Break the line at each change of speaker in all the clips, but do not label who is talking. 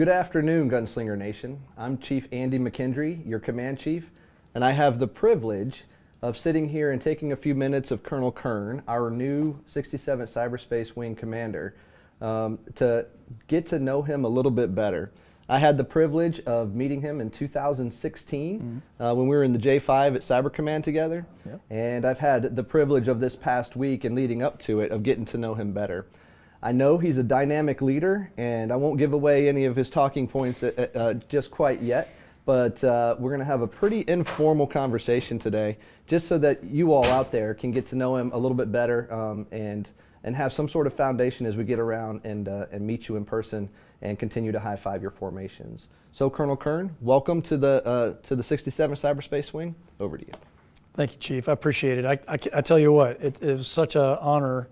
Good afternoon, Gunslinger Nation. I'm Chief Andy McKendry, your command chief, and I have the privilege of sitting here and taking a few minutes of Colonel Kern, our new 67th Cyberspace Wing commander, to get to know him a little bit better. I had the privilege of meeting him in 2016 when we were in the J5 at Cyber Command together, and I've had the privilege of this past week and leading up to it of getting to know him better. I know he's a dynamic leader, and I won't give away any of his talking points just quite yet, but we're going to have a pretty informal conversation today, just so that you all out there can get to know him a little bit better and have some sort of foundation as we get around and meet you in person and continue to high-five your formations. So, Colonel Kern, welcome to the 67th Cyberspace Wing. Over to you.
Thank you, Chief. I appreciate it. I tell you what, it was such an honor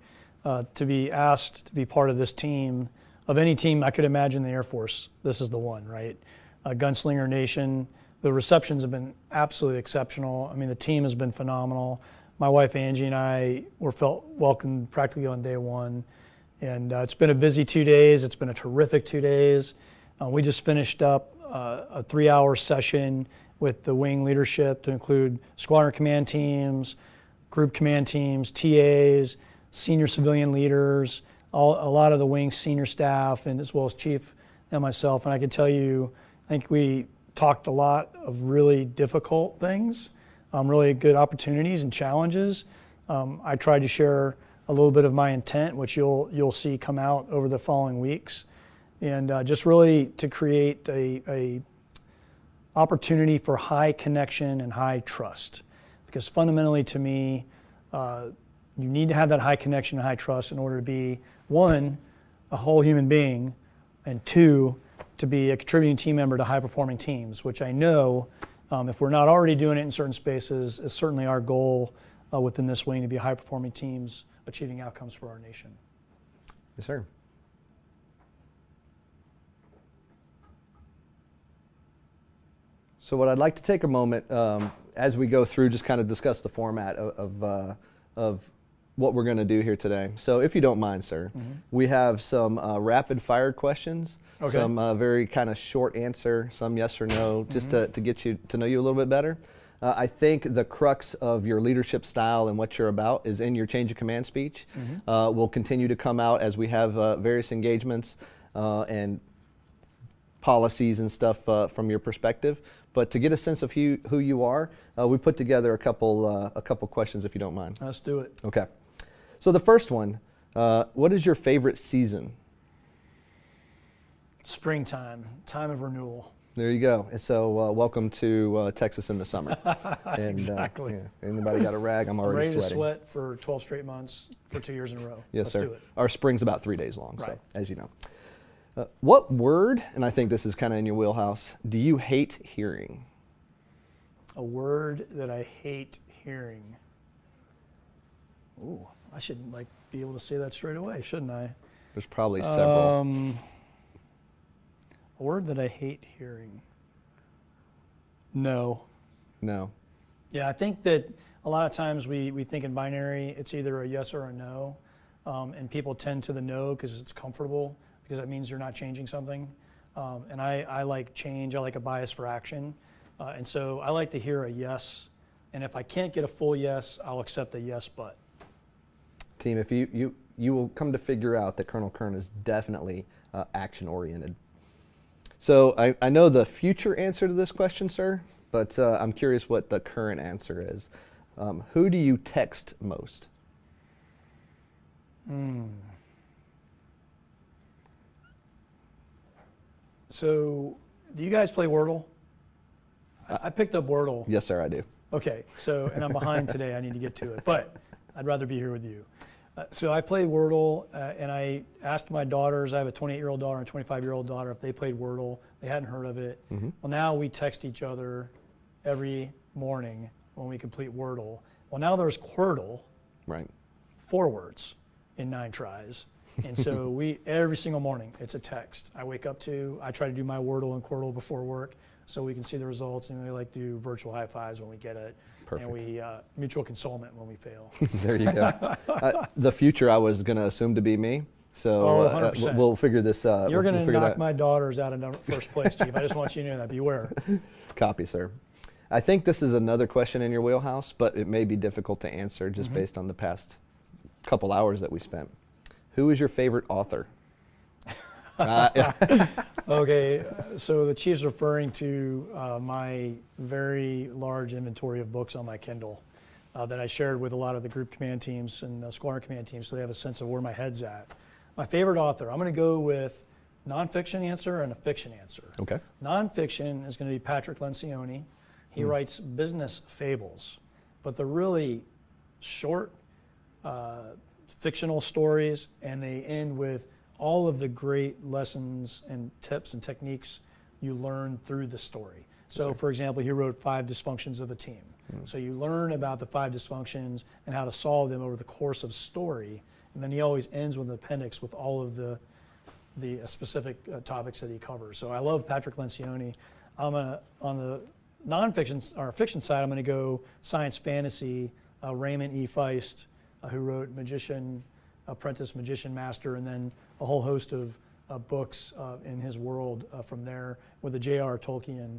to be asked to be part of this team. Of any team I could imagine in the Air Force, this is the one, right? Gunslinger Nation. The receptions have been absolutely exceptional. I mean, the team has been phenomenal. My wife Angie and I were felt welcomed practically on day one. And it's been a busy 2 days. It's been a terrific 2 days. We just finished up a 3-hour session with the wing leadership to include squadron command teams, group command teams, TAs, senior civilian leaders, a lot of the wing senior staff, and as well as Chief and myself. And I can tell you, I think we talked a lot of really difficult things, really good opportunities and challenges. I tried to share a little bit of my intent, which you'll see come out over the following weeks, and just really to create a opportunity for high connection and high trust. Because fundamentally to me, you need to have that high connection and high trust in order to be, one, a whole human being, and two, to be a contributing team member to high-performing teams, which I know, if we're not already doing it in certain spaces, is certainly our goal within this wing, to be high-performing teams achieving outcomes for our nation.
Yes, sir. So what I'd like to take a moment as we go through, just kind of discuss the format of what we're going to do here today. So if you don't mind, sir, we have some rapid fire questions, some very kind of short answer, some yes or no, just to get you to know you a little bit better. I think the crux of your leadership style and what you're about is in your change of command speech. Will continue to come out as we have various engagements and policies and stuff from your perspective. But to get a sense of who you are, we put together a couple questions, if you don't mind.
Let's do it.
Okay. So the first one, what is your favorite season?
Springtime, time of renewal.
There you go. And so welcome to Texas in the summer. And,
exactly.
Yeah, anybody got a rag? I'm already
ready
sweating.
to sweat for 12 straight months for 2 years in a row.
Yes,
Let's
sir.
do it.
Our spring's about 3 days long,
right.
So, as you know. What word, and I think this is kind of in your wheelhouse, do you hate hearing?
A word that I hate hearing. Ooh, I should be able to say that straight away, shouldn't I?
There's probably several.
A word that I hate hearing. No.
No.
Yeah, I think that a lot of times we think in binary, it's either a yes or a no, and people tend to the no because it's comfortable, because that means you're not changing something. And I like change. I like a bias for action. And so I like to hear a yes. And if I can't get a full yes, I'll accept a yes, but.
Team, if you will come to figure out that Colonel Kern is definitely action-oriented. So I know the future answer to this question, sir, but I'm curious what the current answer is. Who do you text most? So, do you guys play Wordle? I picked up Wordle. Yes, sir, I do.
Okay, so, and I'm behind today, I need to get to it, but I'd rather be here with you. So I played Wordle, and I asked my daughters, I have a 28-year-old daughter and a 25-year-old daughter, if they played Wordle. They hadn't heard of it. Well, now we text each other every morning when we complete Wordle. Well, now there's Quirtle,
right?
4 words in 9 tries. And so every single morning, it's a text. I wake up I try to do my Wordle and Quirtle before work so we can see the results, and we like to do virtual high fives when we get it. Perfect. And we mutual consolement when we fail.
There you go. The future I was going to assume to be me. So
Oh, 100%.
we'll figure this.
You're going to knock
that.
my daughters out of first place, Chief. I just want you to know that. Beware.
Copy, sir. I think this is another question in your wheelhouse, but it may be difficult to answer just based on the past couple hours that we spent. Who is your favorite author?
Okay, so the Chief's referring to my very large inventory of books on my Kindle that I shared with a lot of the group command teams and squadron command teams, so they have a sense of where my head's at. My favorite author, I'm going to go with nonfiction answer and a fiction answer.
Okay.
Nonfiction is going to be Patrick Lencioni. He writes business fables, but they're really short fictional stories, and they end with all of the great lessons and tips and techniques you learn through the story. So, for example, he wrote 5 Dysfunctions of a Team. So you learn about the 5 dysfunctions and how to solve them over the course of story, and then he always ends with an appendix with all of the specific topics that he covers. So I love Patrick Lencioni. On the nonfiction or fiction side, I'm going to go science fantasy. Raymond E. Feist, who wrote Magician, Apprentice, Magician, Master, and then a whole host of books in his world from there, with the J.R. Tolkien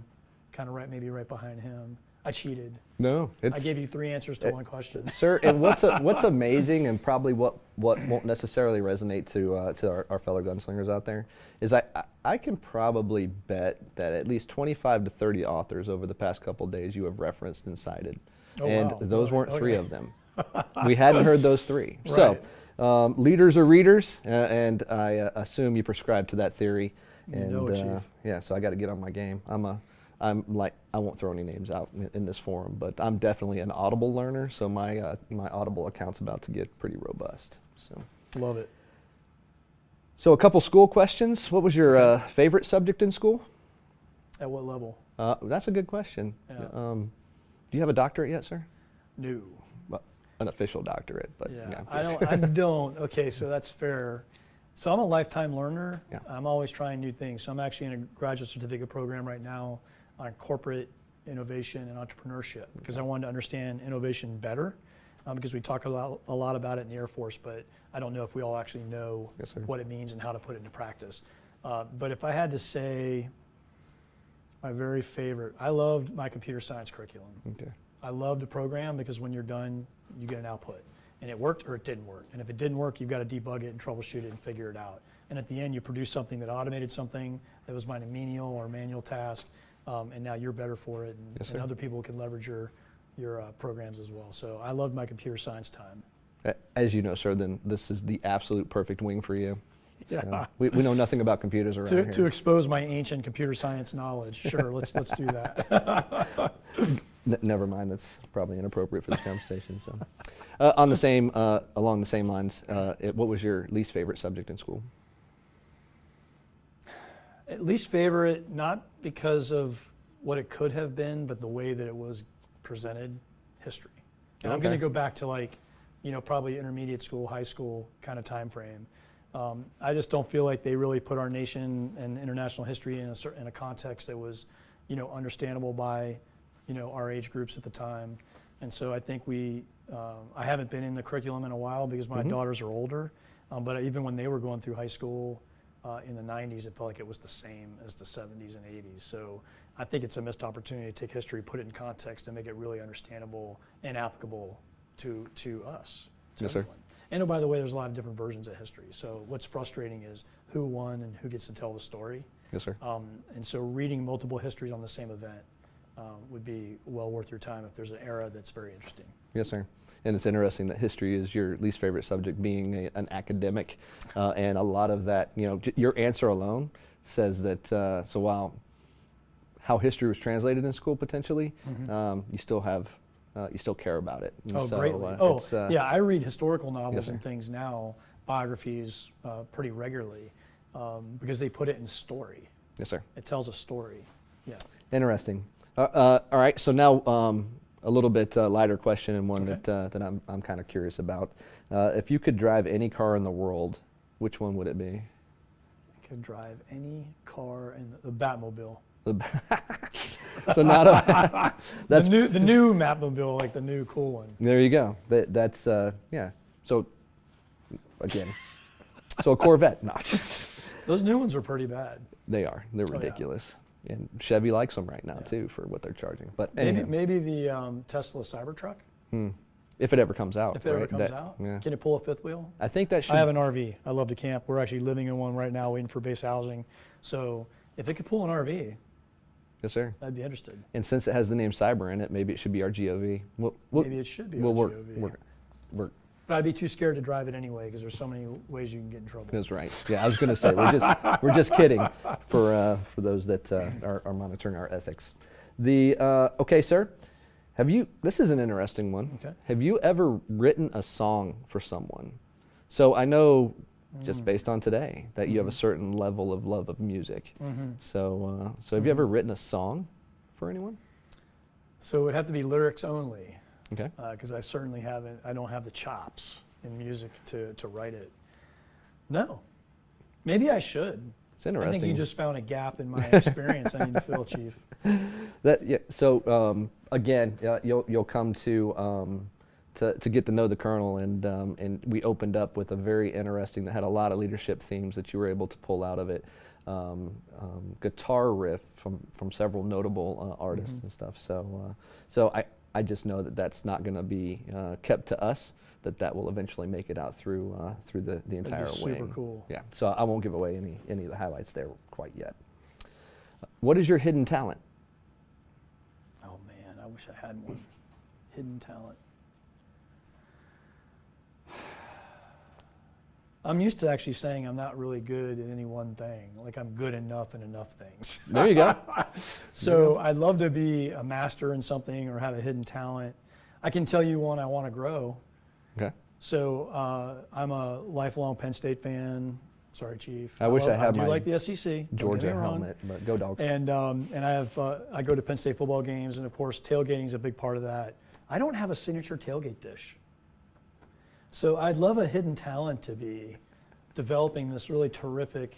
kind of maybe right behind him. I cheated.
No,
I gave you 3 answers to 1 question.
Sir, and what's amazing, and probably what won't necessarily resonate to our fellow gunslingers out there, is I can probably bet that at least 25 to 30 authors over the past couple of days you have referenced and cited, and
wow.
those weren't 3
Okay.
of them. We hadn't heard those 3.
Right.
So leaders are readers, and I assume you prescribe to that theory. And
No, Chief.
yeah, so I got to get on my game. I won't throw any names out in this forum, but I'm definitely an Audible learner, so my Audible account's about to get pretty robust. So
Love it.
So a couple school questions. What was your favorite subject in school?
At what level?
That's a good question.
Yeah.
Do you have a doctorate yet, sir?
No.
Well, an official doctorate, but
Yeah, I don't. Okay, so that's fair. So I'm a lifetime learner.
Yeah.
I'm always trying new things. So I'm actually in a graduate certificate program right now on corporate innovation and entrepreneurship, because I wanted to understand innovation better, because we talk a lot about it in the Air Force, but I don't know if we all actually know
Yes, sir.
what it means and how to put it into practice. But if I had to say my very favorite, I loved my computer science curriculum.
Okay.
I loved the program because when you're done, you get an output. And it worked or it didn't work. And if it didn't work, you've got to debug it and troubleshoot it and figure it out. And at the end, you produce something that automated something that was my menial or manual task, and now you're better for it, and,
Yes,
and
sir.
other people can leverage your programs as well. So I loved my computer science time.
As you know, sir, then this is the absolute perfect wing for you.
Yeah.
So we know nothing about computers around here.
To expose my ancient computer science knowledge, sure, let's do that.
Never mind, that's probably inappropriate for this conversation. So, along the same lines, what was your least favorite subject in school?
At least favorite, not because of what it could have been, but the way that it was presented, history. And I'm going to
Okay.
go back to probably intermediate school, high school kind of time frame. I just don't feel like they really put our nation and international history in a context that was, understandable by, our age groups at the time. And so I think I haven't been in the curriculum in a while because my daughters are older, but even when they were going through high school in the 90s, it felt like it was the same as the 70s and 80s. So I think it's a missed opportunity to take history, put it in context, and make it really understandable and applicable to us. To
Yes, sir.
everyone. And oh, by the way, there's a lot of different versions of history. So what's frustrating is who won and who gets to tell the story.
Yes, sir.
And so reading multiple histories on the same event would be well worth your time if there's an era that's very interesting.
Yes, sir. And it's interesting that history is your least favorite subject, being an academic, and a lot of that, your answer alone says that. So while how history was translated in school potentially, you still care about it. And
Oh,
so,
greatly.
it's,
Yeah, I read historical novels
Yes, sir.
and things now, biographies pretty regularly, because they put it in story.
Yes, sir.
It tells a story. Yeah.
Interesting. All right. So now a little bit lighter question, and one
Okay.
that I'm kind of curious about. If you could drive any car in the world, which one would it be?
I could drive any car in the Batmobile.
So not a. That's
the new Batmobile, like the new cool one.
There you go. That's yeah. So again, So a Corvette. No.
Those new ones are pretty bad.
They are. They're ridiculous. And Chevy likes them right now, too, for what they're charging. But
maybe the Tesla Cybertruck.
If it ever comes out.
If it ever comes out.
Yeah.
Can it pull a fifth wheel?
I think that should.
I have an RV. I love to camp. We're actually living in one right now, waiting for base housing. So if it could pull an RV,
yes, sir.
I'd be interested.
And since it has the name Cyber in it, maybe it should be our GOV.
Maybe it should be our GOV. But I'd be too scared to drive it anyway because there's so many ways you can get in trouble.
That's right. Yeah, I was going to say we're just kidding for those that are monitoring our ethics. Okay, sir. This is an interesting one.
Okay.
Have you ever written a song for someone? So I know, just based on today, that you have a certain level of love of music. So have you ever written a song for anyone?
So it would have to be lyrics only.
Okay.
Because I certainly haven't. I don't have the chops in music to write it. No. Maybe I should.
It's interesting.
I think you just found a gap in my experience I need to fill, Chief.
So again, you'll come to get to know the Colonel, and we opened up with a very interesting that had a lot of leadership themes that you were able to pull out of it. Guitar riff from several notable artists and stuff. So I just know that that's not going to be kept to us. That will eventually make it out through the entire wing.
Super cool.
Yeah. So I won't give away any of the highlights there quite yet. What is your hidden talent?
Oh man, I wish I had one. Hidden talent. I'm used to actually saying I'm not really good at any one thing. Like I'm good enough in enough things.
There you go.
So I'd love to be a master in something or have a hidden talent. I can tell you one I want to grow.
Okay.
So I'm a lifelong Penn State fan. Sorry, Chief.
I wish I had
my.
my
like the SEC.
Georgia helmet, but go Dogs.
And I go to Penn State football games, and of course tailgating is a big part of that. I don't have a signature tailgate dish. So I'd love a hidden talent to be developing this really terrific,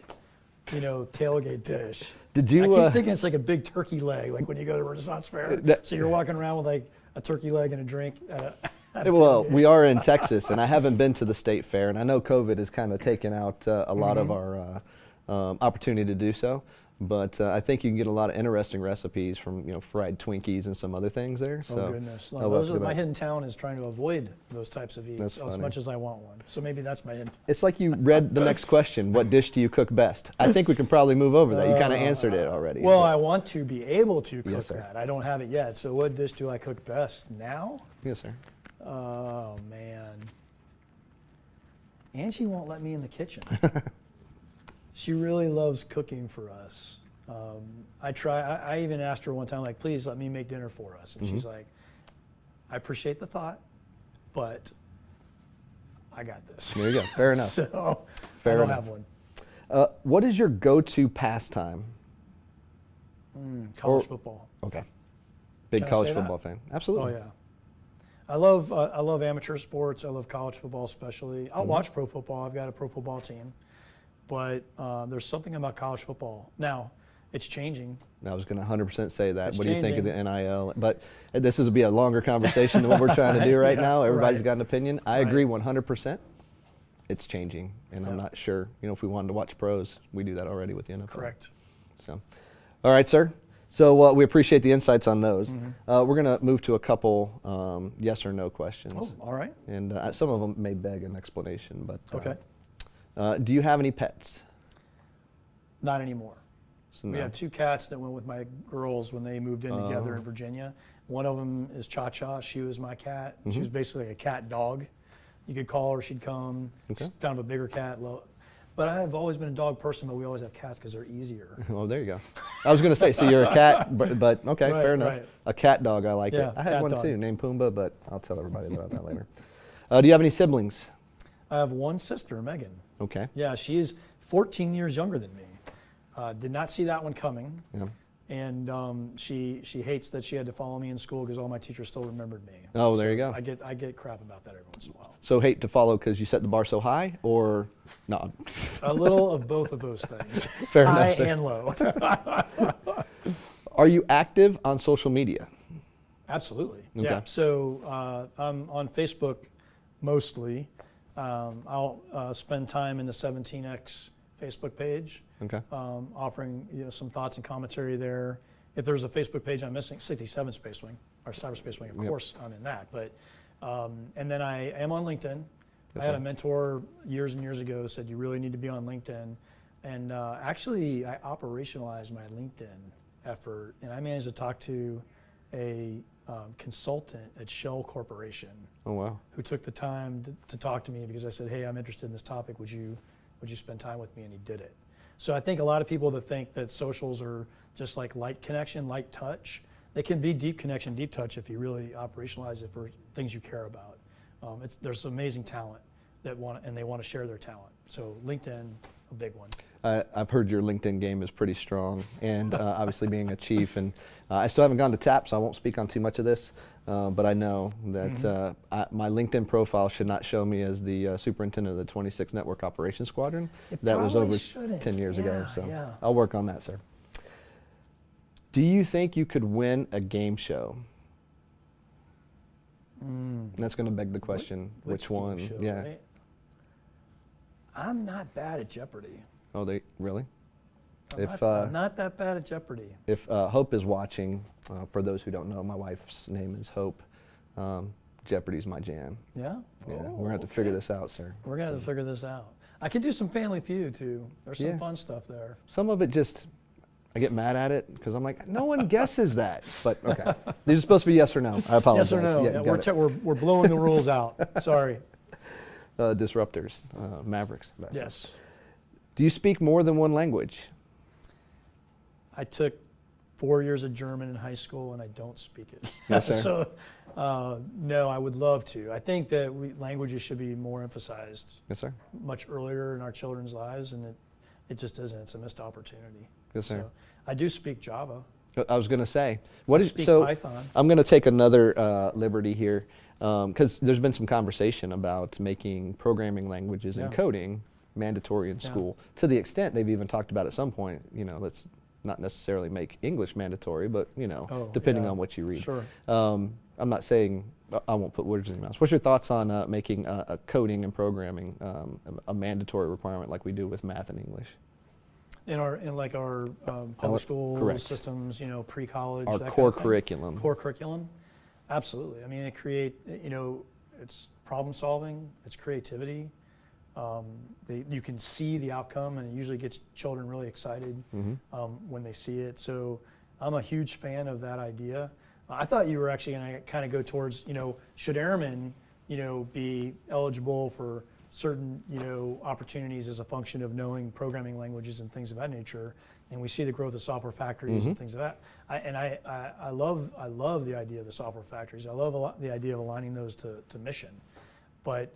tailgate dish.
Did you?
I keep thinking it's like a big turkey leg, like when you go to Renaissance Fair. So you're walking around with like a turkey leg and a drink.
Well, we are in Texas, and I haven't been to the state fair, and I know COVID has kind of taken out a lot of our opportunity to do so. But I think you can get a lot of interesting recipes from fried Twinkies and some other things there. So,
oh goodness! No, my hidden talent is trying to avoid those types of eats as much as I want one. So maybe that's my hidden.
It's like you read the next question. What dish do you cook best? I think we can probably move over that. You kind of answered it already.
Well, I want to be able to cook that. I don't have it yet. So what dish do I cook best now?
Yes, sir.
Oh man, Angie won't let me in the kitchen. She really loves cooking for us. I even asked her one time, like, please let me make dinner for us. And she's like, I appreciate the thought, but I got this.
There you go. Fair enough.
So
Fair
I don't
enough.
have one.
What is your go-to pastime?
College football.
Okay. Big college football fan. Absolutely.
Oh yeah. I love amateur sports. I love college football especially. I'll watch pro football. I've got a pro football team. But there's something about college football. Now, it's changing.
I was going to 100% say that.
It's
what do you think of
changing.
the NIL? But this will be a longer conversation than what we're trying to do right now. Everybody's got an opinion. I agree 100%. It's changing, and I'm not sure. If we wanted to watch pros, we do that already with the NFL.
Correct.
So, all right, sir. So we appreciate the insights on those. We're going to move to a couple yes or no questions.
Oh, all right.
And some of them may beg an explanation. But
Okay.
Do you have any pets?
Not anymore.
So
We
no.
have two cats that went with my girls when they moved in together in Virginia. One of them is Cha-Cha. She was my cat. She was basically a cat dog. You could call her, she'd come.
Okay.
She's kind of a bigger cat. But I've always been a dog person, but we always have cats because they're easier.
Oh, there you go. I was going to say, so you're a cat, but okay,
Right,
fair enough.
right.
A cat dog, I like
Yeah,
it. I had
cat
one
dog.
too, named Pumbaa, but I'll tell everybody about that later. Do you have any siblings?
I have one sister, Megan.
Okay.
Yeah, she's 14 years younger than me. Did not see that one coming.
Yeah.
And she hates that she had to follow me in school because all my teachers still remembered me.
Oh, there you go.
I get crap about that every once in a while.
So hate to follow because you set the bar so high, or no?
A little of both of those things.
Fair
High
enough, sir.
and low.
Are you active on social media?
Absolutely.
Okay.
Yeah. So I'm on Facebook mostly. I'll spend time in the 17X Facebook page,
Okay.
offering some thoughts and commentary there. If there's a Facebook page I'm missing, 67 Space Wing, or Cyberspace Wing, of course I'm in that. But and then I am on LinkedIn.
Yes,
I had
sir.
a mentor years and years ago said you really need to be on LinkedIn, and actually I operationalized my LinkedIn effort, and I managed to talk to a consultant at Shell Corporation
Oh, wow.
who took the time to talk to me because I said, hey, I'm interested in this topic. Would you spend time with me? And he did it. So I think a lot of people that think that socials are just like light connection, light touch, they can be deep connection, deep touch if you really operationalize it for things you care about. There's amazing talent that they want to share their talent. So LinkedIn, a big one.
I've heard your LinkedIn game is pretty strong, and obviously being a chief, and I still haven't gone to TAP, so I won't speak on too much of this, but I know that my LinkedIn profile should not show me as the superintendent of the 26th Network Operations Squadron. That was over 10 years ago, so I'll work on that, sir. Do you think you could win a game show? That's going to beg the question, which one?
Show,
yeah.
Right? I'm not bad at Jeopardy.
Oh, they really?
I'm not that bad at Jeopardy.
If Hope is watching, for those who don't know, my wife's name is Hope. Jeopardy's my jam.
Yeah?
Yeah, we're going to have to figure this out, sir.
We're going to have to figure this out. I could do some Family Feud, too. There's some fun stuff there.
Some of it just, I get mad at it because I'm like, no one guesses that. But okay, these are supposed to be yes or no. I apologize.
Yes or no? Yeah, we're blowing the rules out. Sorry.
Disruptors, Mavericks.
Yes.
Do you speak more than one language?
I took 4 years of German in high school, and I don't speak it.
Yes, sir.
So, no, I would love to. I think that languages should be more emphasized.
Yes, sir.
Much earlier in our children's lives, and it just isn't. It's a missed opportunity.
Yes, sir.
So, I do speak Java.
I was going to say,
Speak Python.
I'm going to take another liberty here because there's been some conversation about making programming languages and coding mandatory in school. To the extent they've even talked about at some point, let's not necessarily make English mandatory, but depending on what you read.
Sure.
I'm not saying I won't put words in your mouth. What's your thoughts on making a coding and programming a mandatory requirement like we do with math and English?
In our public school systems, pre-college,
our
that
core
kind of
curriculum.
Core curriculum, absolutely. I mean, it's problem solving, it's creativity. You can see the outcome, and it usually gets children really excited when they see it. So I'm a huge fan of that idea. I thought you were actually going to kind of go towards, should airmen, be eligible for certain, opportunities as a function of knowing programming languages and things of that nature. And we see the growth of software factories and things of that. I love the idea of the software factories. I love the idea of aligning those to mission. But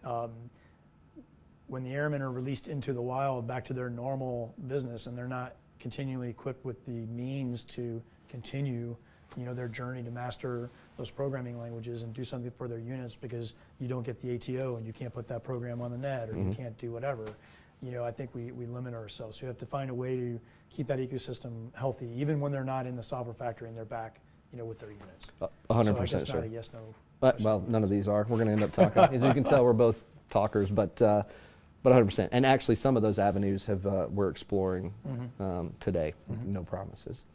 when the airmen are released into the wild, back to their normal business, and they're not continually equipped with the means to continue, their journey to master those programming languages and do something for their units because you don't get the ATO and you can't put that program on the net or you can't do whatever. I think we limit ourselves. So you have to find a way to keep that ecosystem healthy, even when they're not in the software factory and they're back, with their units.
100%,
so I guess
sir.
not a yes, no.
Well, none of these are. We're going to end up talking. As you can tell, we're both talkers, but 100%. And actually, some of those avenues we're exploring today. No promises.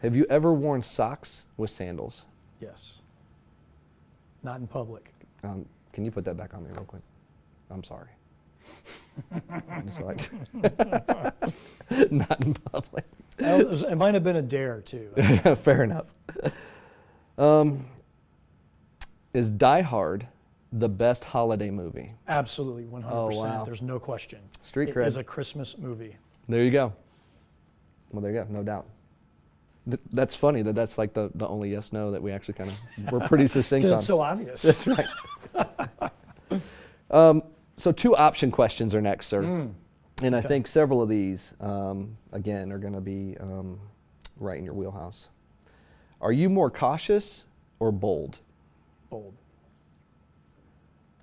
Have you ever worn socks with sandals?
Yes. Not in public.
Can you put that back on me real quick? I'm sorry. Not in public.
It might have been a dare, too.
Fair enough. Is Die Hard the best holiday movie?
Absolutely, 100%.
Oh, wow.
There's no question.
Street cred.
It is a Christmas movie.
There you go. Well, there you go, no doubt. That's funny that's like the only yes, no that we actually kind of, we're pretty succinct on.
It's so obvious.
That's right. So 2 option questions are next, sir. And I think several of these, again, are going to be right in your wheelhouse. Are you more cautious or bold?
Bold.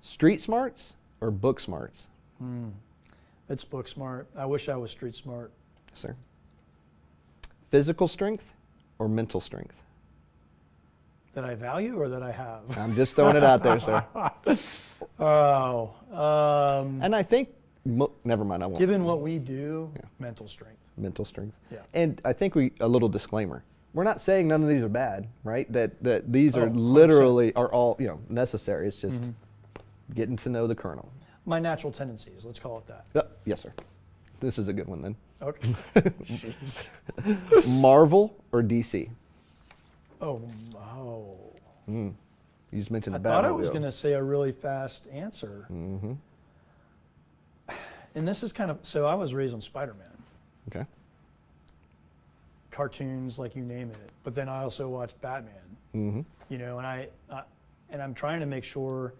Street smarts or book smarts?
It's book smart. I wish I was street smart.
Sir. Physical strength or mental strength?
That I value or that I have?
I'm just throwing it out there, sir.
Oh.
And I think, never mind, I won't.
Given what we do, mental strength.
Mental strength.
Yeah.
And I think a little disclaimer. We're not saying none of these are bad, right? That these are
100%.
literally are all, necessary. It's just getting to know the colonel.
My natural tendencies, let's call it that.
Yes, sir. This is a good one then.
Okay. Jeez.
Marvel or DC?
Oh.
You just mentioned the
I
Batmobile.
thought I was going to say a really fast answer.
Mm-hmm.
And this is kind of, so I was raised on Spider-Man.
Okay.
Cartoons, like you name it. But then I also watched Batman.
Mm-hmm.
And I'm trying to make sure,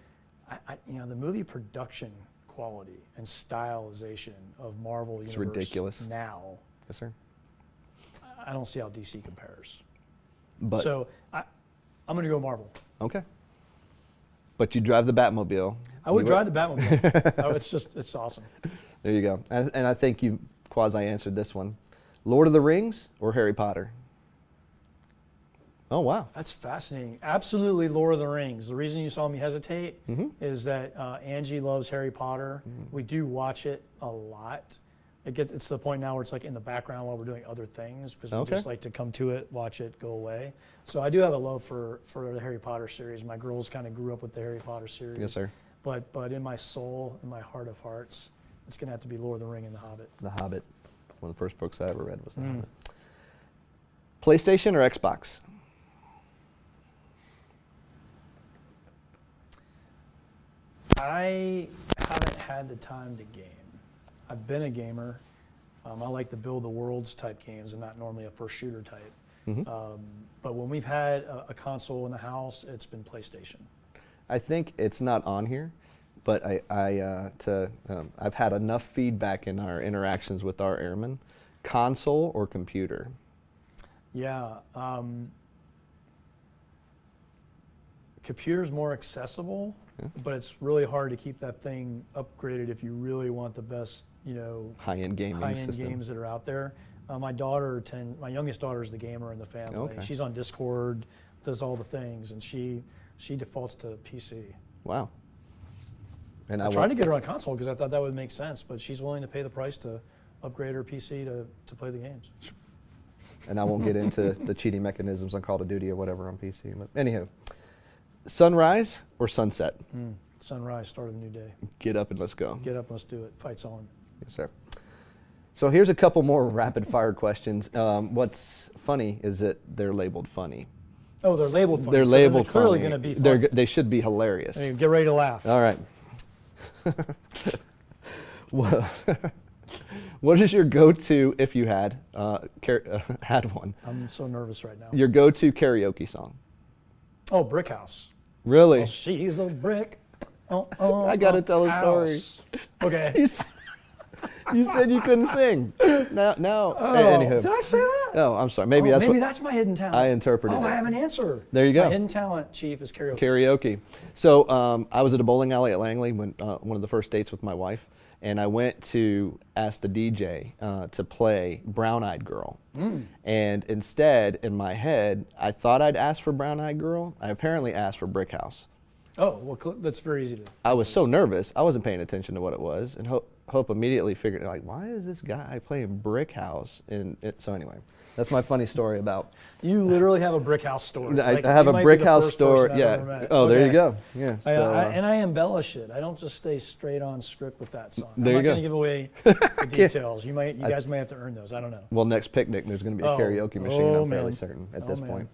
the movie production quality and stylization of Marvel
It's
Universe
ridiculous.
now.
Yes, sir.
I don't see how DC compares.
But
So I'm going to go Marvel.
okay. But you drive the Batmobile.
I would drive the Batmobile. It's awesome.
There you go. And I think you quasi-answered this one. Lord of the Rings or Harry Potter? Oh, wow.
That's fascinating. Absolutely Lord of the Rings. The reason you saw me hesitate is that Angie loves Harry Potter. We do watch it a lot. It's to the point now where it's like in the background while we're doing other things because we just like to come to it, watch it, go away. So I do have a love for the Harry Potter series. My girls kind of grew up with the Harry Potter series.
Yes, sir.
But in my soul, in my heart of hearts, it's going to have to be Lord of the Ring and The Hobbit.
The Hobbit. One of the first books I ever read was The Hobbit. PlayStation or Xbox?
I haven't had the time to game. I've been a gamer. I like the build the worlds type games. I'm not normally a first shooter type. But when we've had a console in the house, it's been PlayStation.
I think it's not on here, but I've had enough feedback in our interactions with our airmen. Console or computer?
Yeah. Computer's more accessible, but it's really hard to keep that thing upgraded if you really want the best,
high-end gaming system.
games that are out there. My youngest daughter is the gamer in the family.
Okay.
She's on Discord, does all the things, and she defaults to PC.
Wow. And
I tried to get her on console because I thought that would make sense, but she's willing to pay the price to upgrade her PC to play the games.
And I won't get into the cheating mechanisms on Call of Duty or whatever on PC. But anyhow, sunrise or sunset?
Sunrise, start of a new day.
Get up and let's go.
Get up, let's do it. Fight's on.
Yes, sir. So here's a couple more rapid fire questions. What's funny is that they're labeled funny.
Oh, they're labeled funny.
They're
so
labeled
they're clearly
funny.
going to be funny.
They should be hilarious.
Hey, get ready to laugh.
All right. What is your go-to, if you had one?
I'm so nervous right now.
Your go-to karaoke song?
Oh, Brick House.
Really?
Oh, she's a brick.
I got to tell a story.
Okay.
You said you couldn't sing. Now. Anywho.
Did I say that?
No, I'm sorry. Maybe
that's my hidden talent.
I interpreted it.
I have an answer.
There you go.
My hidden talent, Chief, is karaoke.
Karaoke. So I was at a bowling alley at Langley when one of the first dates with my wife, and I went to ask the DJ to play Brown Eyed Girl. And instead, in my head, I thought I'd asked for Brown Eyed Girl. I apparently asked for Brick House.
Oh, well, that's very easy to.
I was so nervous, I wasn't paying attention to what it was, and Hope immediately figured, like, why is this guy playing Brick House? So anyway, that's my funny story about.
You literally have a Brick House story.
I have a Brick House story. Yeah. Oh, there you go. Yeah.
And I embellish it. I don't just stay straight on script with that song.
There
I'm
you
not
go.
going to give away the details. You guys may have to earn those. I don't know.
Well, next picnic, there's going to be a karaoke machine. I'm fairly certain at this point.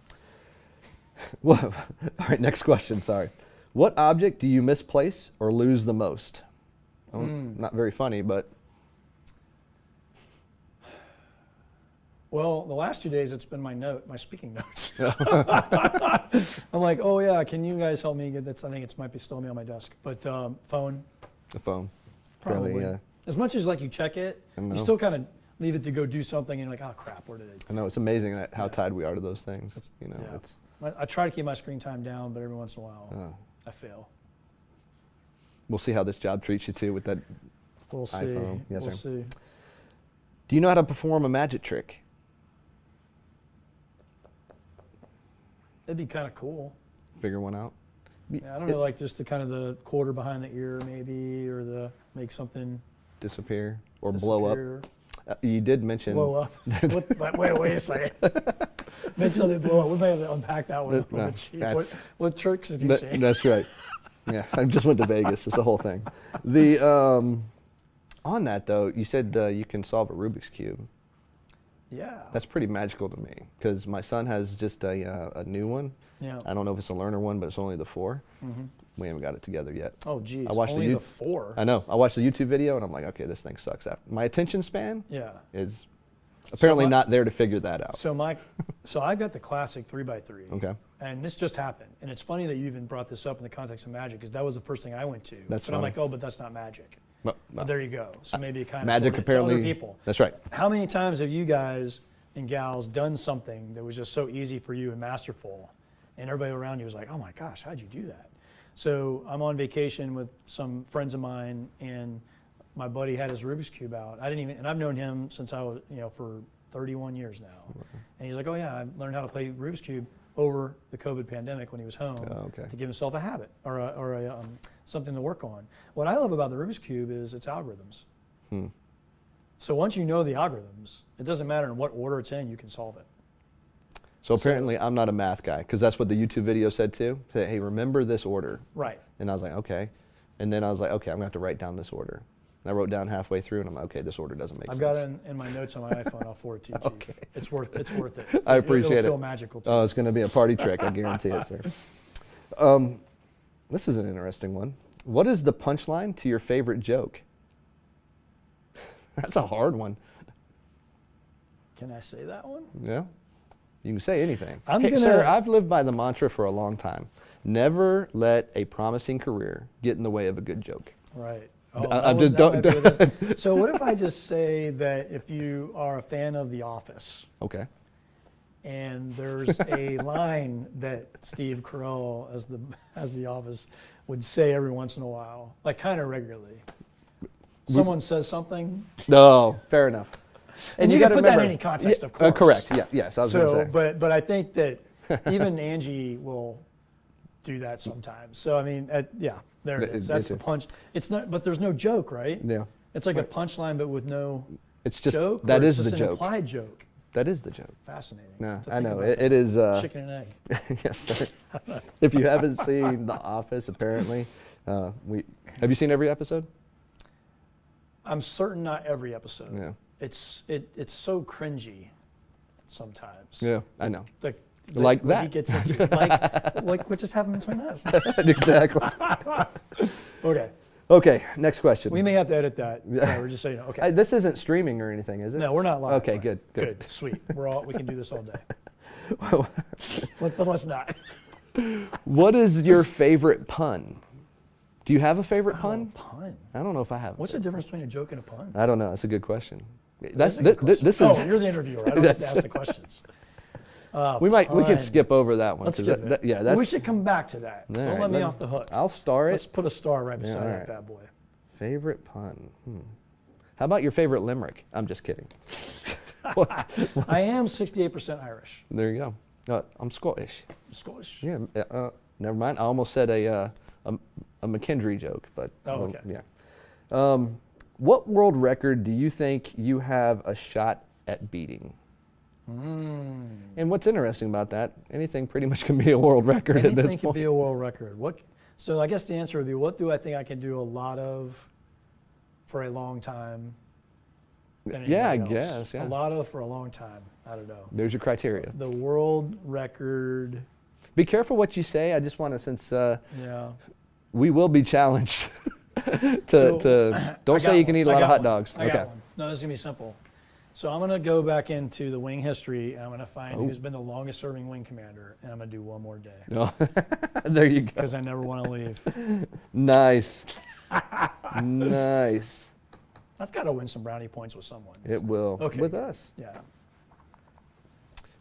Well, all right. Next question. Sorry. What object do you misplace or lose the most? Not very funny, but.
Well, the last 2 days it's been my speaking notes. I'm like, oh yeah, can you guys help me get this? I think it might be still on my desk, but phone.
The phone.
Probably.
Fairly,
as much as like you check it, you still kind of leave it to go do something, and you're like, oh crap, where did it?
I know, it's amazing how tied we are to those things.
I try to keep my screen time down, but every once in a while, I fail.
We'll see how this job treats you too with that
We'll see.
iPhone. Yes,
we'll
sir.
see.
Do you know how to perform a magic trick?
It'd be kind of cool.
Figure one out.
Yeah, I don't know, like just the kind of the quarter behind the ear maybe, or the make something
Disappear or blow up.
disappear.
You did mention.
Blow up. Wait a second. Make something blow up. We may have to unpack that one.
No,
What tricks have you seen?
That's right. Yeah, I just went to Vegas. It's the whole thing. The on that though, you said you can solve a Rubik's cube.
Yeah.
That's pretty magical to me because my son has just a new one.
Yeah.
I don't know if it's a learner one, but it's only the 4.
Mm-hmm.
We haven't got it together yet.
Oh, geez.
I watched
only the 4.
I know. I watched the YouTube video and I'm like, okay, this thing sucks. My attention span is apparently not there to figure that out.
So I've got the classic 3x3.
Okay.
And this just happened. And it's funny that you even brought this up in the context of magic because that was the first thing I went to.
That's
but I'm like, oh, but that's not magic.
No.
But there you go. So maybe it kind of
magic apparently.
to other people.
That's right.
How many times have you guys and gals done something that was just so easy for you and masterful, and everybody around you was like, oh my gosh, how'd you do that? So I'm on vacation with some friends of mine, and my buddy had his Rubik's Cube out. And I've known him since I was, for 31 years now. And he's like, oh yeah, I learned how to play Rubik's Cube over the COVID pandemic when he was home to give himself a habit or something to work on. What I love about the Rubik's Cube is its algorithms. So once you know the algorithms, it doesn't matter in what order it's in, you can solve it.
So apparently I'm not a math guy because that's what the YouTube video said too. Say, hey, remember this order.
Right.
And I was like, okay. And then I was like, okay, I'm going to have to write down this order. And I wrote down halfway through and I'm like, okay, this order doesn't make sense.
I've got it in my notes on my iPhone. I'll forward it to you, Chief.
Okay.
It's worth it.
I appreciate
It'll
it.
feel magical too.
Oh, it's going to be a party trick. I guarantee it, sir. This is an interesting one. What is the punchline to your favorite joke? That's a hard one.
Can I say that one?
Yeah. You can say anything.
Hey,
sir, I've lived by the mantra for a long time. Never let a promising career get in the way of a good joke.
Right. So what if I just say that if you are a fan of The Office,
Okay.
and there's a line that Steve Carell as the Office would say every once in a while, like kind of regularly. Someone says something.
No, fair enough.
And you got to put that in any context, of course.
Correct. Yeah. Yes, I was going to say.
But I think that even Angie will do that sometimes. So I mean, there it is. That's the punch. It's not, but there's no joke, right?
Yeah.
It's like a punchline, but with no.
It's just
joke.
That is
it's
the
just an
joke.
Implied joke.
That is the joke.
Fascinating.
No, I know it is.
Chicken and egg.
Yes, sir. If you haven't seen The Office, apparently, have you seen every episode?
I'm certain not every episode.
Yeah.
It's so cringy sometimes.
Yeah, I know.
Like
that.
He gets into, like what just happened between us.
Exactly.
Okay.
Okay, next question.
We may have to edit that. Yeah, we're just saying. Okay.
This isn't streaming or anything, is it?
No, we're not live.
Okay, good.
Sweet. We can do this all day. But let's not.
What is your favorite pun? Do you have a favorite pun?
Pun.
I don't know if I have.
What's the difference between a joke and a pun?
I don't know. That's a good question.
This is. Oh, you're the interviewer. I don't have to ask the questions.
We could skip over that one.
Let's skip it. We should come back to that. Don't let me off the hook.
I'll star it.
Let's put a star right beside that bad boy.
Favorite pun. How about your favorite limerick? I'm just kidding.
I am 68% Irish.
There you go. I'm Scottish.
Scottish.
Yeah. Never mind. I almost said a McKendry joke, but
okay.
Yeah. What world record do you think you have a shot at beating? And what's interesting about that, anything pretty much can be a world record at this point.
Anything can be a world record. So I guess the answer would be, what do I think I can do a lot of for a long time?
Yeah, I guess. Yeah.
A lot of for a long time. I don't know.
There's your criteria.
The world record.
Be careful what you say. I just want to, since we will be challenged don't say you can eat a lot of hot dogs.
I got one. No, this is going to be simple. So I'm going to go back into the wing history, and I'm going to find who's been the longest serving wing commander, and I'm going to do one more day.
Oh, there you go.
Because I never want to leave.
Nice. Nice.
That's got to win some brownie points with someone.
It will.
Okay.
With us.
Yeah.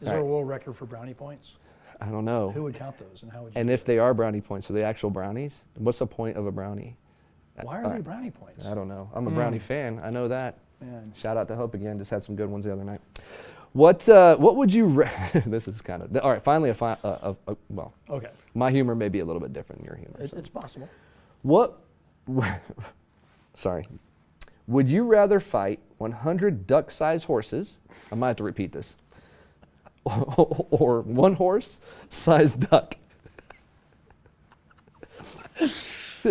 Is there a world record for brownie points?
I don't know.
Who would count those, and how would you?
And if they are brownie points, are they actual brownies? What's the point of a brownie?
Why are they brownie points?
I don't know. I'm a brownie fan. I know that.
Man.
Shout out to Hope again. Just had some good ones the other night. What would you? This is kind of all right. Finally, well,
Okay.
my humor may be a little bit different than your humor. So.
It's possible.
What? Sorry. Would you rather fight 100 duck-sized horses? I might have to repeat this. Or one horse-sized duck.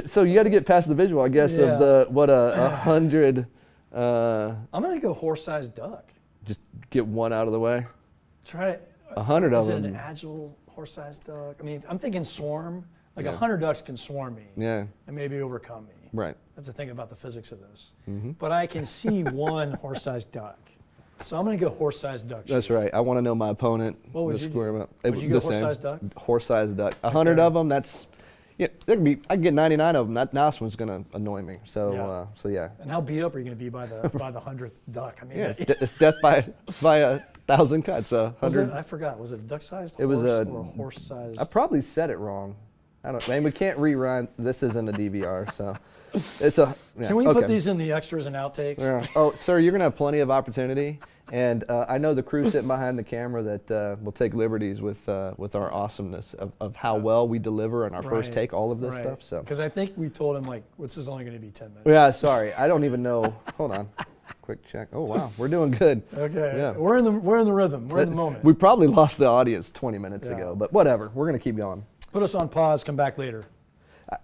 So you got to get past the visual, I guess,
Yeah.
of the what 100.
I'm gonna go horse-sized duck.
Just get one out of the way.
Try
100 of
Is it
them.
an agile horse-sized duck? I mean, I'm thinking swarm. Like
Yeah.
100 ducks can swarm me
Yeah.
and maybe overcome me.
Right.
I have to think about the physics of this.
Mm-hmm.
But I can see one horse-sized duck. So I'm going to go horse-sized duck.
That's
Chief.
right. I want to know my opponent.
What would
the
you
square
do?
amount.
Would you go
The same.
horse-sized duck?
Horse-sized duck. 100
Okay.
of them. That's yeah. There could be. I can get 99 of them. That last one's gonna annoy me. So
Yeah.
so yeah.
And how beat up are you going to be by the 100th duck? I mean,
Yeah. It's death by a 1,000 cuts.
was
100.
it, I forgot. Was it a duck-sized
It was
horse
a-
or a horse-sized?
I probably said it wrong. I don't. I mean, we can't rerun. This isn't a DVR, so it's a. Yeah,
Can we
okay.
put these in the extras and outtakes?
Yeah. Oh, sir, you're gonna have plenty of opportunity, and I know the crew sitting behind the camera that will take liberties with our awesomeness of how well we deliver on our first
Right.
take, all of this
Right.
stuff. So.
Because I think we told him, like, this is only going to be 10 minutes.
Yeah, sorry, I don't even know. Hold on, quick check. Oh wow, we're doing good.
Okay.
Yeah.
We're in the rhythm. We're in the moment.
We probably lost the audience 20 minutes
Yeah.
ago, but whatever. We're gonna keep going.
Put us on pause. Come back later.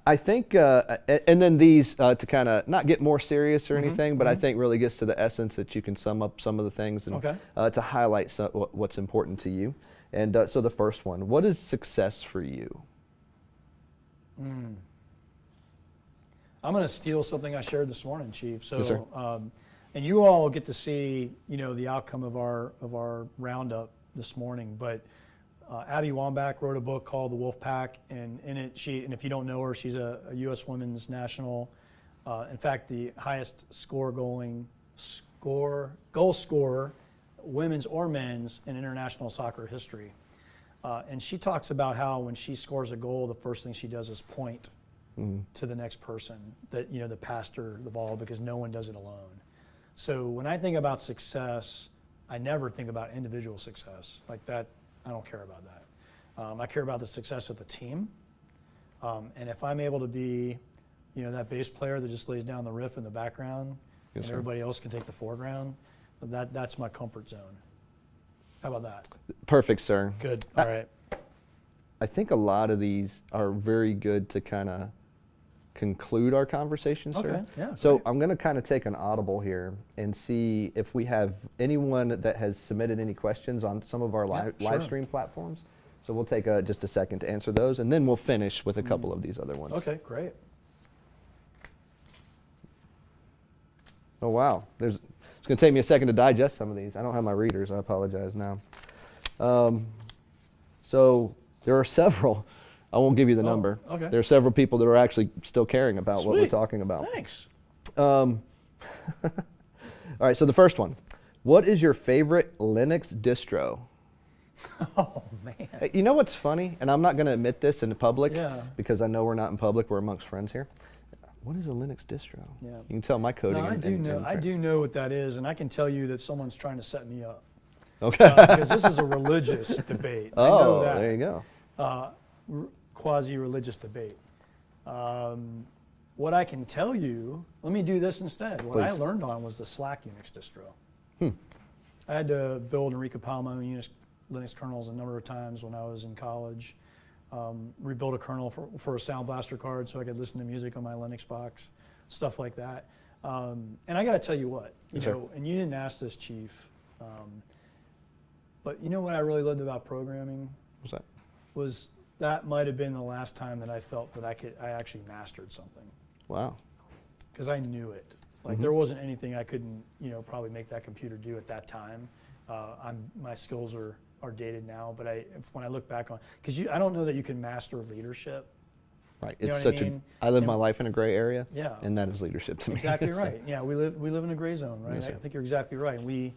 I think, and then these to kind of not get more serious or
Mm-hmm.
anything, but I think really gets to the essence that you can sum up some of the things and
Okay.
To highlight what's important to you. And so the first one, what is success for you?
I'm going to steal something I shared this morning, Chief. So,
Yes, sir.
And you all get to see, the outcome of our roundup this morning. But Abby Wambach wrote a book called The Wolf Pack, and in it, and if you don't know her, she's a U.S. women's national, in fact, the highest goal scorer, women's or men's, in international soccer history. And she talks about how when she scores a goal, the first thing she does is point to the next person that passed her the ball, because no one does it alone. So when I think about success, I never think about individual success like that. I don't care about that. I care about the success of the team. And if I'm able to be, that bass player that just lays down the riff in the background,
Yes,
and
sir.
everybody else can take the foreground, that's my comfort zone. How about that?
Perfect, sir.
Good. All right.
I think a lot of these are very good to kind of conclude our conversation, sir.
Okay, yeah,
So
great.
I'm going to kind of take an audible here and see if we have anyone that has submitted any questions on some of our live
sure.
stream platforms. So we'll take just a second to answer those, and then we'll finish with a couple of these other ones.
Okay, great.
Oh wow, it's going to take me a second to digest some of these. I don't have my readers. I apologize now. So there are several. I won't give you the number.
okay.
There are several people that are actually still caring about what we're
Sweet.
talking about.
Thanks.
All right, so the first one. What is your favorite Linux distro?
Oh, man.
Hey, you know what's funny? And I'm not going to admit this in public
Yeah.
because I know we're not in public. We're amongst friends here. What is a Linux distro?
Yeah.
You can tell my coding.
No, I do know. I do know what that is, and I can tell you that someone's trying to set me up
Okay.
because this is a religious debate. I know
Oh,
that.
there you go.
Quasi-religious debate. What I can tell you, let me do this instead. What I
Please.
learned on was the Slack Unix distro. I had to build and recompile my own Linux kernels a number of times when I was in college. Rebuild a kernel for a Sound Blaster card so I could listen to music on my Linux box, stuff like that. And I got to tell you what,
Yes, sir.
and you didn't ask this, Chief, but you know what I really loved about programming
What's that?
was that might have been the last time that I felt that I actually mastered something,
Wow.
because I knew it. Like there wasn't anything I couldn't, probably make that computer do at that time. My skills are dated now, but when I look back on, because I don't know that you can master leadership.
Right.
You know
It's
what I
such
mean?
I live
And-
my life in a gray area.
Yeah.
And that is leadership to me.
Exactly
So-
right. Yeah, we live in a gray zone, right?
Yes,
I
sir.
think you're exactly right. We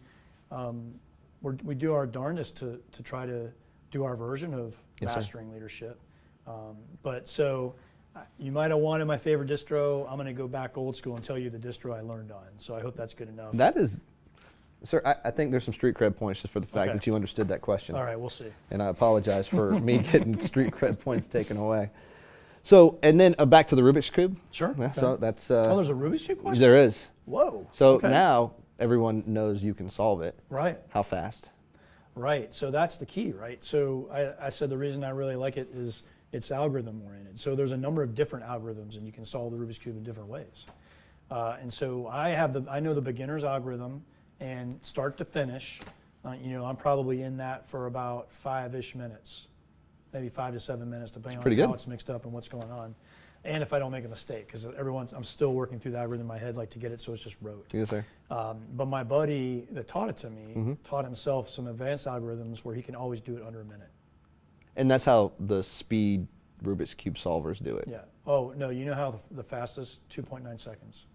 do our darndest to try to do our version of
Yes, sir.
mastering leadership. But so you might have wanted my favorite distro. I'm going to go back old school and tell you the distro I learned on. So I hope that's good enough.
That is Sir, I think there's some street cred points just for the fact that you understood that question.
All right, we'll see.
And I apologize for me getting street cred points taken away. So, and then back to the Rubik's Cube.
Sure.
Yeah,
Okay.
so that's...
oh, there's a Rubik's Cube question?
There is.
Whoa.
So
okay.
now everyone knows you can solve it.
Right.
How fast?
Right. So that's the key, right? So I said the reason I really like it is it's algorithm oriented. So there's a number of different algorithms and you can solve the Rubik's Cube in different ways. And so I know the beginner's algorithm and start to finish, I'm probably in that for about 5-ish minutes, maybe 5 to 7 minutes, depending on how it's mixed up and what's going on. And if I don't make a mistake, because I'm still working through the algorithm in my head, like to get it so it's just rote.
Yes, sir.
But my buddy that taught it to me taught himself some advanced algorithms where he can always do it under a minute.
And that's how the speed Rubik's Cube solvers do it.
Yeah. Oh, no, you know how the fastest? 2.9 seconds.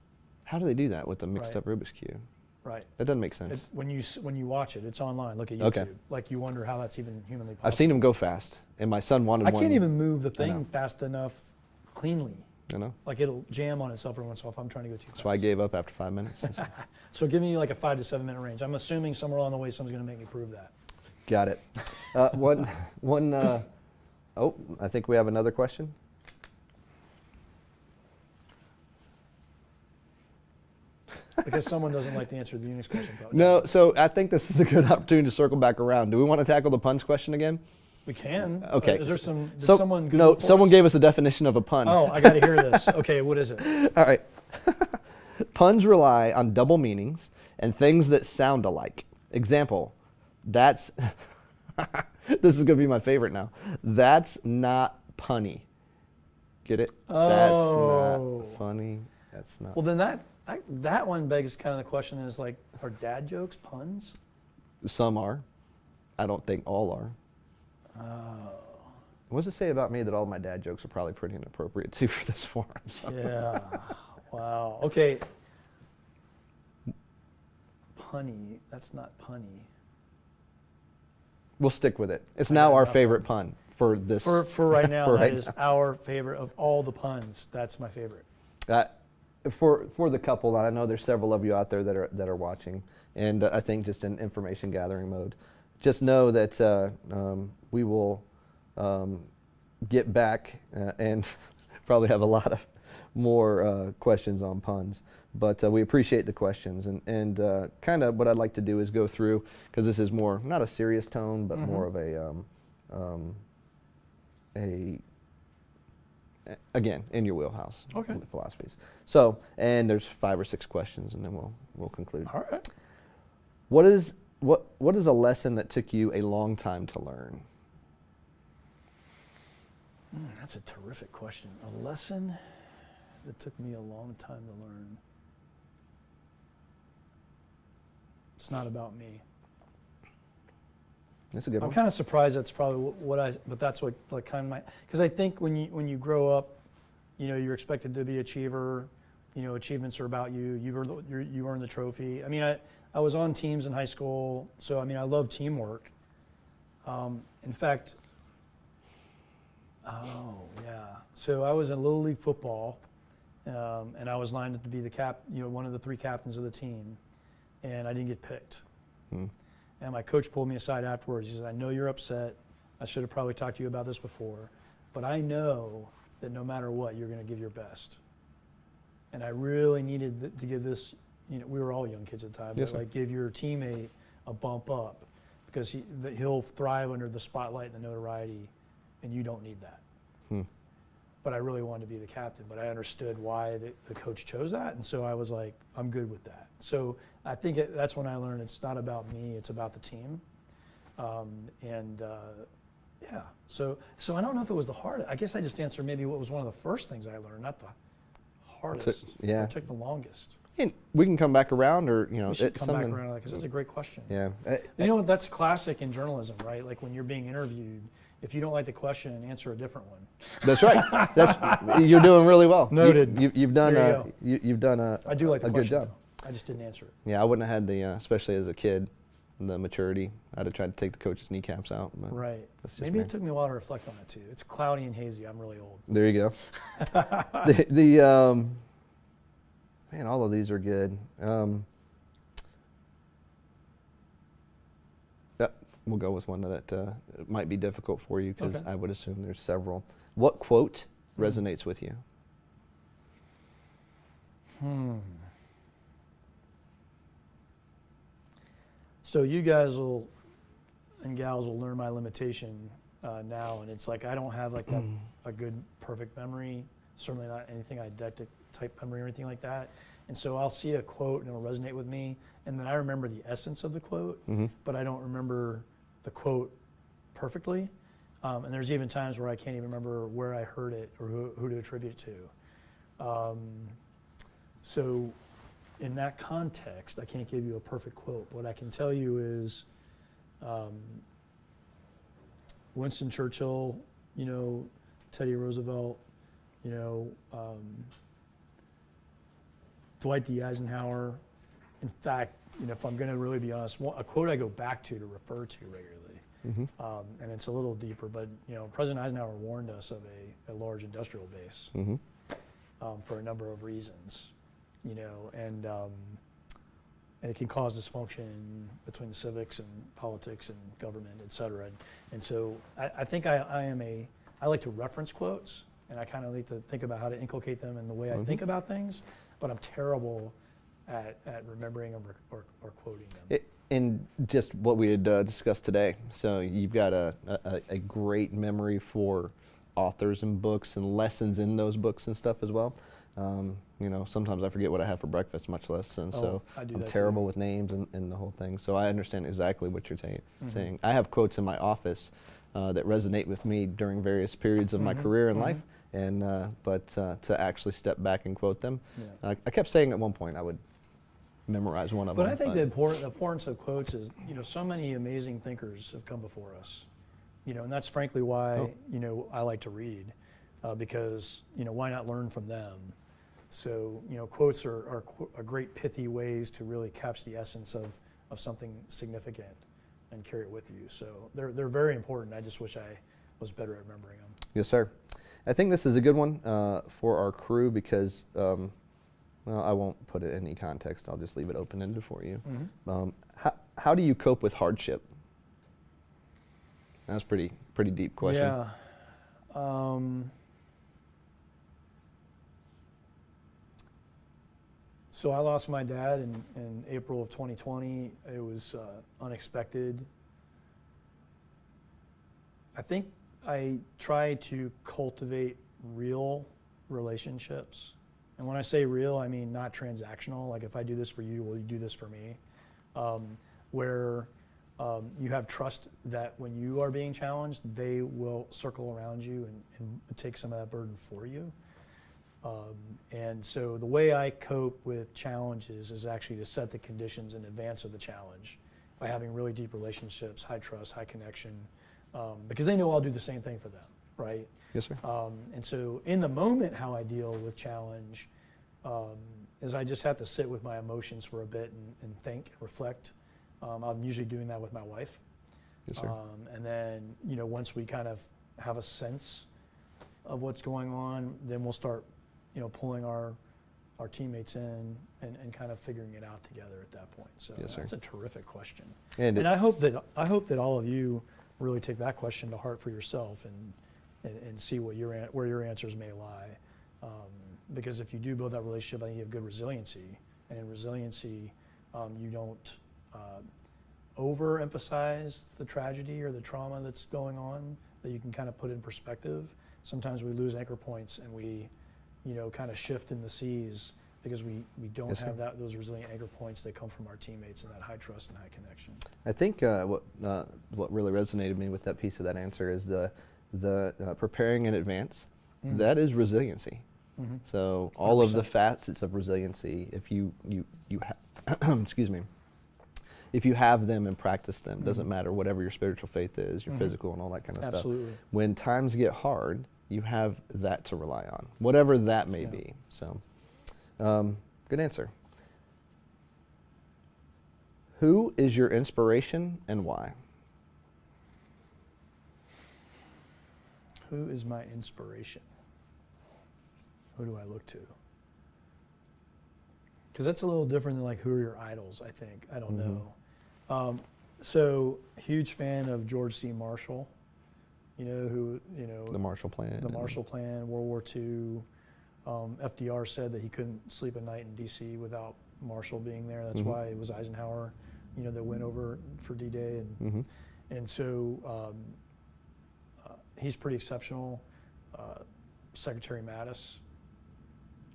How do they do that with the mixed up Rubik's Cube?
Right.
That doesn't make sense.
When you watch it, it's online. Look at YouTube.
Okay.
Like you wonder how that's even humanly possible.
I've seen them go fast, and my son wanted one.
I can't even move the thing fast enough cleanly.
You know?
Like it'll jam on itself every once in a while if I'm trying to go too fast.
That's why I gave up after 5 minutes.
So give me like a 5 to 7 minute range. I'm assuming somewhere along the way someone's going to make me prove that.
Got it. Oh, I think we have another question.
Because someone doesn't like the answer to the Unix question. Probably.
No, so I think this is a good opportunity to circle back around. Do we want to tackle the puns question again?
We can.
Okay.
Is there some? Did someone Google
no,
for
someone
us?
gave us a definition of a pun.
Oh, I got to hear this. Okay, what is it?
All right. Puns rely on double meanings and things that sound alike. Example, that's... This is going to be my favorite now. That's not punny. Get it?
Oh.
That's not funny. That's not...
Well, then that one begs kind of the question is like, are dad jokes puns?
Some are. I don't think all are. What does it say about me that all my dad jokes are probably pretty inappropriate too for this forum? So.
Yeah. Wow. Okay. Punny. That's not punny.
We'll stick with it. It's now our favorite pun for this.
For right now,
for
that
right
is
now.
our favorite of all the puns. That's my favorite.
For the couple, I know there's several of you out there that are watching, and I think just in information gathering mode, just know that we will get back and probably have a lot of more questions on puns. But we appreciate the questions, and kind of what I'd like to do is go through, because this is more, not a serious tone, but more of again, in your wheelhouse.
Okay.
Philosophies. So, and there's 5 or 6 questions, and then we'll conclude.
All right.
What is a lesson that took you a long time to learn?
That's a terrific question. A lesson that took me a long time to learn. It's not about me.
That's a good one.
I'm kind of surprised that's probably but that's what like kind of my, because I think when you grow up, you're expected to be achiever, achievements are about you. You earn the trophy. I mean, I was on teams in high school, so I mean, I love teamwork. In fact, so I was in Little League football, and I was lined up to be one of the 3 captains of the team, and I didn't get picked. And my coach pulled me aside afterwards. He says, I know you're upset. I should have probably talked to you about this before, but I know that no matter what, you're going to give your best. And I really needed to give this, we were all young kids at the time,
yes,
but like give your teammate a bump up, because he'll thrive under the spotlight and the notoriety, and you don't need that. But I really wanted to be the captain, but I understood why the coach chose that, and so I was like, I'm good with that. So I think that's when I learned it's not about me, it's about the team. Yeah, so I don't know if it was the hardest. I guess I just answered maybe what was one of the first things I learned, not the hardest.
Yeah.
Or took the longest.
And we can come back around, or
We should come back around because that's a great question.
Yeah.
That's classic in journalism, right? Like when you're being interviewed, if you don't like the question, answer a different one.
That's right. You're doing really well.
Noted.
You've done
There
you've done
I do like the
a
question,
good job.
though. I just didn't answer it.
Yeah, I wouldn't have had the, especially as a kid, the maturity. I'd have tried to take the coach's kneecaps out. But
Right.
that's just
Maybe
me.
it took me a while to reflect on it too. It's cloudy and hazy. I'm really old.
There you go. Man, all of these are good. we'll go with one that might be difficult for you because
Okay.
I would assume there's several. What quote resonates with you?
So you guys will and gals will learn my limitation now, and it's like I don't have like a good perfect memory. Certainly not anything eidetic type memory or anything like that. And so I'll see a quote and it'll resonate with me, and then I remember the essence of the quote, but I don't remember the quote perfectly. And there's even times where I can't even remember where I heard it or who to attribute it to. So in that context, I can't give you a perfect quote. What I can tell you is Winston Churchill, Teddy Roosevelt, Dwight D. Eisenhower. In fact, if I'm going to really be honest, a quote I go back to refer to regularly, and it's a little deeper, but President Eisenhower warned us of a large industrial base for a number of reasons, and it can cause dysfunction between the civics and politics and government, et cetera. And so I think I like to reference quotes, and I kind of like to think about how to inculcate them in the way I think about things, but I'm terrible at remembering them or quoting them.
And just what we had discussed today. So you've got a great memory for authors and books and lessons in those books and stuff as well. Sometimes I forget what I have for breakfast, much less, and so I'm terrible with names and the whole thing. So I understand exactly what you're saying. I have quotes in my office that resonate with me during various periods of my career and life, and but to actually step back and quote them, I kept saying at one point I would memorize one of them.
But I think the importance of quotes is, so many amazing thinkers have come before us, and that's frankly why, I like to read, because, why not learn from them? So, quotes are great pithy ways to really catch the essence of something significant and carry it with you. So they're very important. I just wish I was better at remembering them.
Yes, sir. I think this is a good one for our crew because, well, I won't put it in any context. I'll just leave it open-ended for you. How do you cope with hardship? That's pretty deep question.
Yeah. So I lost my dad in April of 2020. It was unexpected. I think I try to cultivate real relationships. And when I say real, I mean not transactional. Like if I do this for you, will you do this for me? Where you have trust that when you are being challenged, they will circle around you and take some of that burden for you. And so the way I cope with challenges is actually to set the conditions in advance of the challenge by having really deep relationships, high trust, high connection, because they know I'll do the same thing for them, right?
Yes, sir.
And so in the moment, how I deal with challenge is I just have to sit with my emotions for a bit and think, reflect. I'm usually doing that with my wife.
Yes, sir.
And then, once we kind of have a sense of what's going on, then we'll start pulling our teammates in and kind of figuring it out together at that point. So
yes, sir.
That's a terrific question.
And
I hope that all of you really take that question to heart for yourself and see where your answers may lie. Because if you do build that relationship, I think you have good resiliency. And in resiliency, you don't overemphasize the tragedy or the trauma that's going on, that you can kind of put in perspective. Sometimes we lose anchor points and we kind of shift in the seas because we don't
yes,
have those resilient anchor points that come from our teammates and that high trust and high connection.
I think what really resonated with me with that piece of that answer is the preparing in advance. That is resiliency. So all 100%. Of the facets of resiliency, if you excuse me, if you have them and practice them, doesn't matter whatever your spiritual faith is, your physical and all that kind of
Absolutely.
stuff. When times get hard, you have that to rely on, whatever that may be. So, good answer. Who is your inspiration and why?
Who is my inspiration? Who do I look to? Because that's a little different than like who are your idols, I think. I don't know. So huge fan of George C. Marshall.
The Marshall Plan.
The Marshall Plan, World War II. FDR said that he couldn't sleep at night in D.C. without Marshall being there. That's why it was Eisenhower, that went over for D-Day, and so he's pretty exceptional. Secretary Mattis,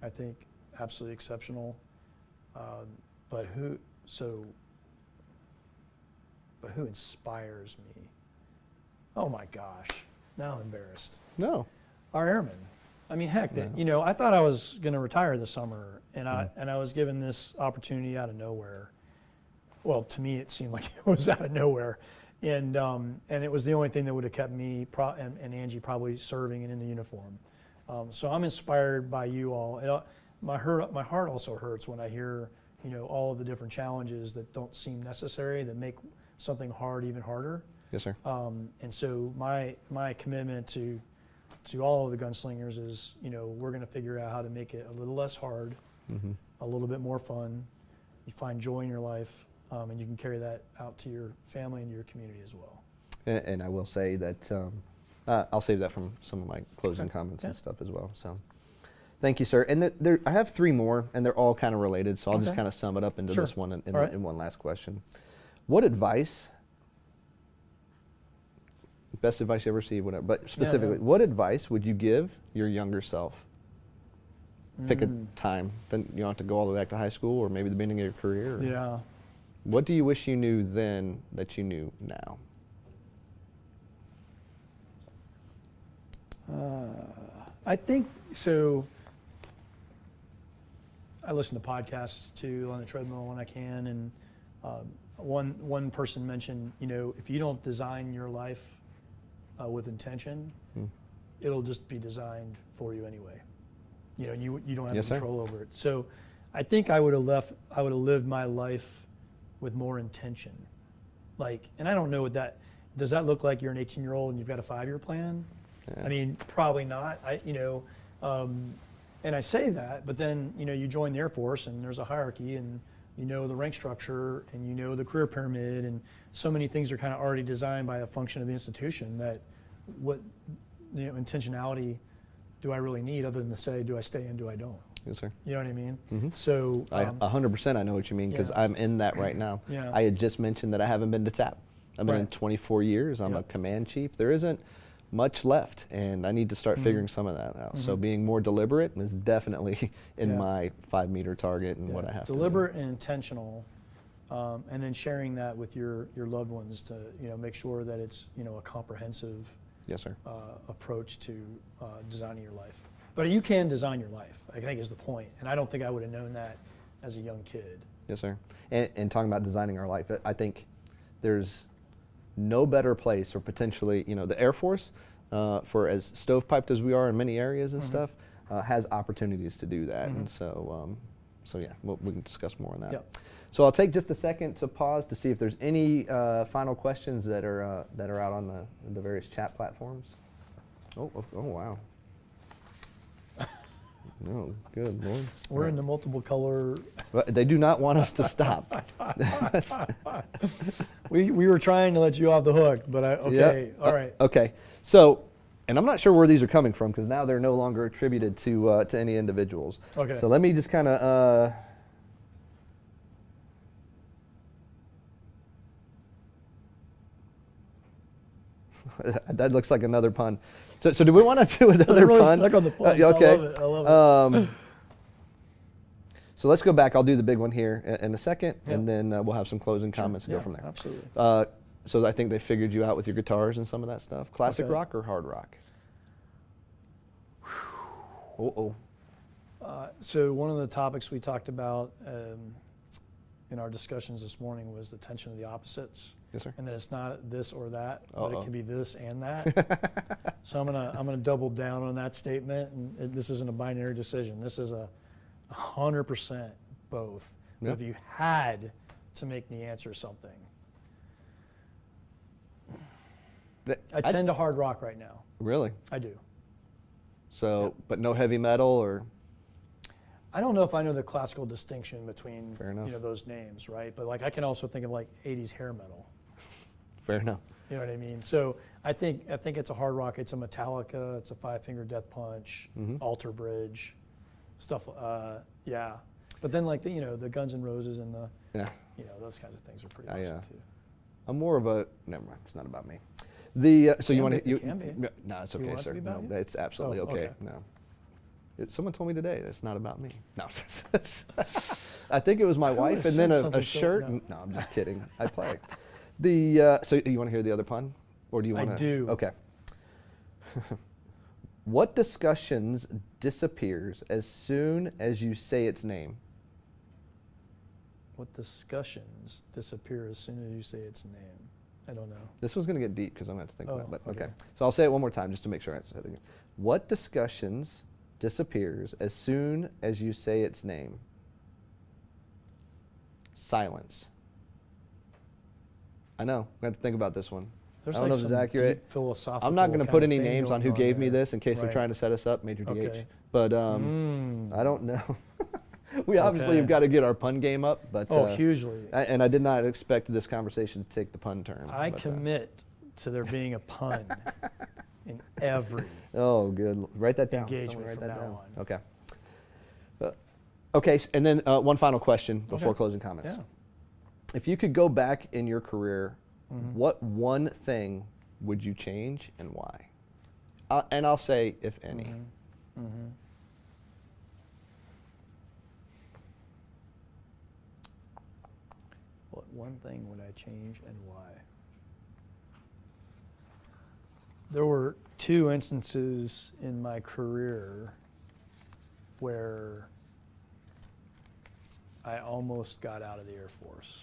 I think, absolutely exceptional. But who inspires me? Oh my gosh, now I'm embarrassed.
No.
Our airmen. I mean, heck,
Yeah.
I thought I was going to retire this summer, and I was given this opportunity out of nowhere. Well, to me, it seemed like it was out of nowhere, and it was the only thing that would have kept me and Angie probably serving and in the uniform. So I'm inspired by you all. My heart also hurts when I hear all of the different challenges that don't seem necessary, that make something hard even harder.
Yes, sir.
And so my commitment to all of the gunslingers is, we're going to figure out how to make it a little less hard, a little bit more fun. You find joy in your life, and you can carry that out to your family and your community as well.
And I will say that I'll save that from some of my closing comments and stuff as well. So, thank you, sir. And I have 3 more, and they're all kind of related. So I'll just kind of sum it up into this one in one last question. What advice? Best advice you ever received, whatever. But specifically, what advice would you give your younger self? Pick a time. Then you don't have to go all the way back to high school, or maybe the beginning of your career.
Yeah.
What do you wish you knew then that you knew now?
I think so. I listen to podcasts too on the treadmill when I can, and one person mentioned, if you don't design your life with intention, it'll just be designed for you anyway. You don't have control over it. So I think I would have lived my life with more intention. And I don't know does that look like you're an 18-year-old and you've got a 5-year plan? Yeah. I mean, probably not. And I say that, but then, you join the Air Force and there's a hierarchy, and the rank structure, and the career pyramid, and so many things are kind of already designed by a function of the institution that what intentionality do I really need other than to say, do I stay in, do I don't?
Yes, sir.
You know what I mean? So
100% I know what you mean, because I'm in that right now.
Yeah.
I had just mentioned that I haven't been to TAP. I've been in 24 years. I'm a command chief. There isn't much left, and I need to start figuring some of that out. So being more deliberate is definitely in my 5-meter target and what I have to do.
Deliberate and intentional, and then sharing that with your loved ones to make sure that it's a comprehensive approach to designing your life. But you can design your life, I think, is the point. And I don't think I would have known that as a young kid.
Yes, sir. And talking about designing our life, I think there's no better place, or potentially, the Air Force, for as stovepiped as we are in many areas and stuff, has opportunities to do that. And so yeah, we can discuss more on that.
Yep.
So I'll take just a second to pause to see if there's any final questions that are out on the various chat platforms. Oh wow. No, good Lord.
We're in the multiple color.
But they do not want us to stop.
We were trying to let you off the hook, but okay, all right.
Okay, so, and I'm not sure where these are coming from, because now they're no longer attributed to any individuals.
Okay.
So let me just kind of. That looks like another pun. So do we want to do another
really
pun?
Stuck on the puns.
Okay.
I love it.
So let's go back. I'll do the big one here in a second, and then we'll have some closing comments and go from there.
Absolutely.
So I think they figured you out with your guitars and some of that stuff. Classic rock or hard rock?
So one of the topics we talked about in our discussions this morning was the tension of the opposites.
Yes, sir.
And that it's not this or that, but it can be this and that. So I'm gonna double down on that statement, and this isn't a binary decision. This is 100% both.
Yep.
If you had to make me answer something, I tend to hard rock right now.
Really?
I do.
So, but no heavy metal, or?
I don't know if I know the classical distinction between
Fair enough.
those names, right? But I can also think of 80s hair metal.
Fair enough.
You know what I mean? So I think it's a hard rock. It's a Metallica. It's a 5-finger death punch, alter bridge, stuff. Yeah. But then like the Guns N' Roses and the those kinds of things are pretty awesome too.
I'm more of a never mind. It's not about me. The so you want to
can be.
No, it's okay, sir.
No,
No, it's absolutely okay. No. Someone told me today that's not about me. No, I think it was my wife, and then a shirt. No, I'm just kidding. I play. So you want to hear the other pun, or do you want to?
I do.
Okay. What discussions disappears as soon as you say its name?
What discussions disappear as soon as you say its name? I don't know.
This one's going to get deep because I'm going to have to think about it. But okay. So I'll say it one more time just to make sure I said it again. What discussions disappears as soon as you say its name? Silence. I know. I have to think about this one.
There's
I don't know if it's accurate.
Philosophical.
I'm not going to put any names on who gave me this in case they're trying to set us up, Major DH. But I don't know. We obviously have got to get our pun game up. But
hugely.
And I did not expect this conversation to take the pun turn.
I commit to there being a pun in every
good. Write that down.
Engagement
write
from
that
now
down.
on.
Okay. Okay, and then one final question before closing comments.
Yeah.
If you could go back in your career, what one thing would you change and why? And I'll say, if any.
What one thing would I change and why? There were 2 instances in my career where I almost got out of the Air Force.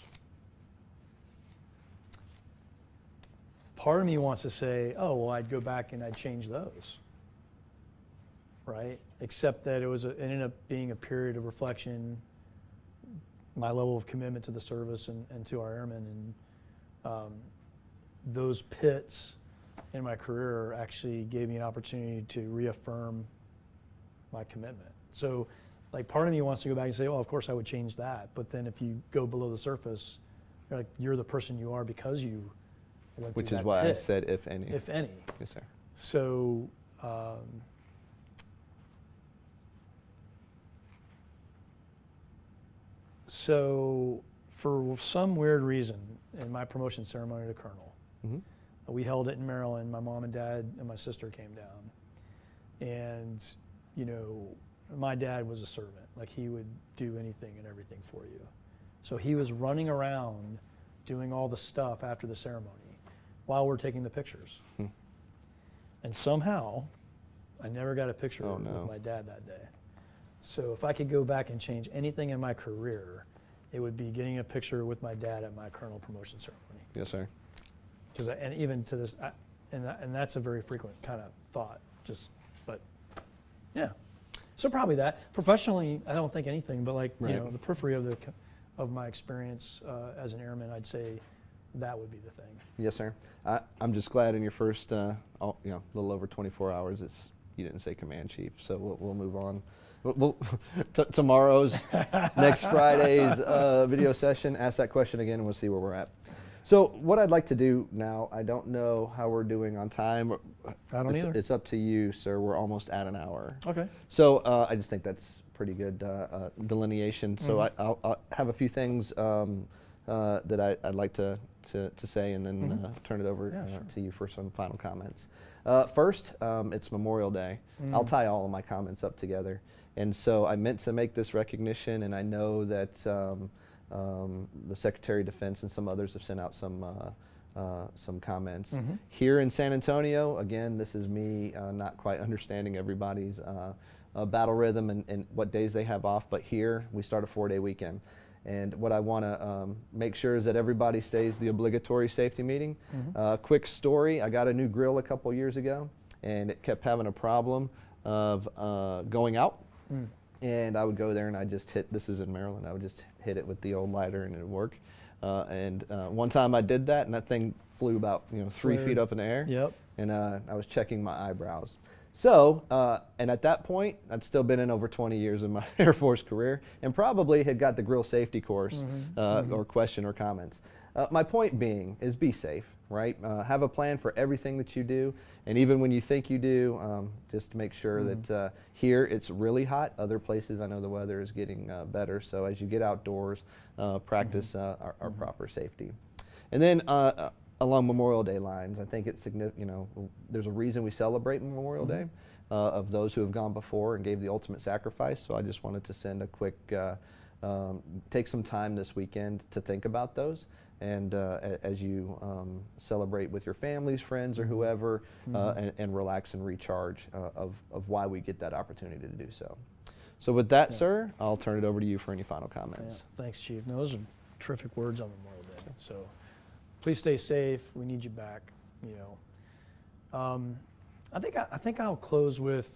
Part of me wants to say, oh, well, I'd go back and I'd change those, right? Except that it ended up being a period of reflection, my level of commitment to the service and to our airmen, and those pits in my career actually gave me an opportunity to reaffirm my commitment. So, like, part of me wants to go back and say, well, of course I would change that. But then if you go below the surface, you're the person you are because you went through that pit.
Which is why I said, if any.
If any.
Yes, sir.
So for some weird reason, in my promotion ceremony to colonel, we held it in Maryland. My mom and dad and my sister came down. And, my dad was a servant. Like, he would do anything and everything for you. So he was running around doing all the stuff after the ceremony while we're taking the pictures. And somehow, I never got a picture with my dad that day. So if I could go back and change anything in my career, it would be getting a picture with my dad at my colonel promotion ceremony.
Yes, sir.
And even to this, and that's a very frequent kind of thought. But yeah. So probably that. Professionally, I don't think anything, but the periphery of my experience as an airman, I'd say that would be the thing.
Yes, sir. I'm just glad in your first, little over 24 hours, you didn't say command chief. So we'll move on. Tomorrow's, next Friday's video session, ask that question again, and we'll see where we're at. So what I'd like to do now, I don't know how we're doing on time.
I don't either.
It's up to you, sir. We're almost at an hour.
Okay.
So I just think that's pretty good delineation. So I'll have a few things that I'd like to say, and then turn it over to you for some final comments. First, it's Memorial Day. I'll tie all of my comments up together. And so I meant to make this recognition, and I know that the Secretary of Defense and some others have sent out some comments. Here in San Antonio, again, this is me not quite understanding everybody's battle rhythm and what days they have off, but here we start a 4-day weekend. And what I want to make sure is that everybody stays the obligatory safety meeting. Quick story, I got a new grill a couple years ago, and it kept having a problem of going out. And I would go there and I just hit, this is in Maryland, I would just hit it with the old lighter and it would work. One time I did that and that thing flew about 3 feet up in the air.
Yep.
And I was checking my eyebrows. So, and at that point, I'd still been in over 20 years of my Air Force career and probably had got the grill safety course or question or comments. My point being is be safe, right? Have a plan for everything that you do, and even when you think you do, just make sure that here it's really hot. Other places I know the weather is getting better, so as you get outdoors, practice our proper safety. And then along Memorial Day lines, I think it's significant. There's a reason we celebrate Memorial Day of those who have gone before and gave the ultimate sacrifice. So I just wanted to send a quick, take some time this weekend to think about those, and as you celebrate with your families, friends, or whoever, and relax and recharge of why we get that opportunity to do so. So with that, sir, I'll turn it over to you for any final comments.
Yeah. Thanks, Chief. No, those are terrific words on Memorial Day. So please stay safe. We need you back. I think I'll close with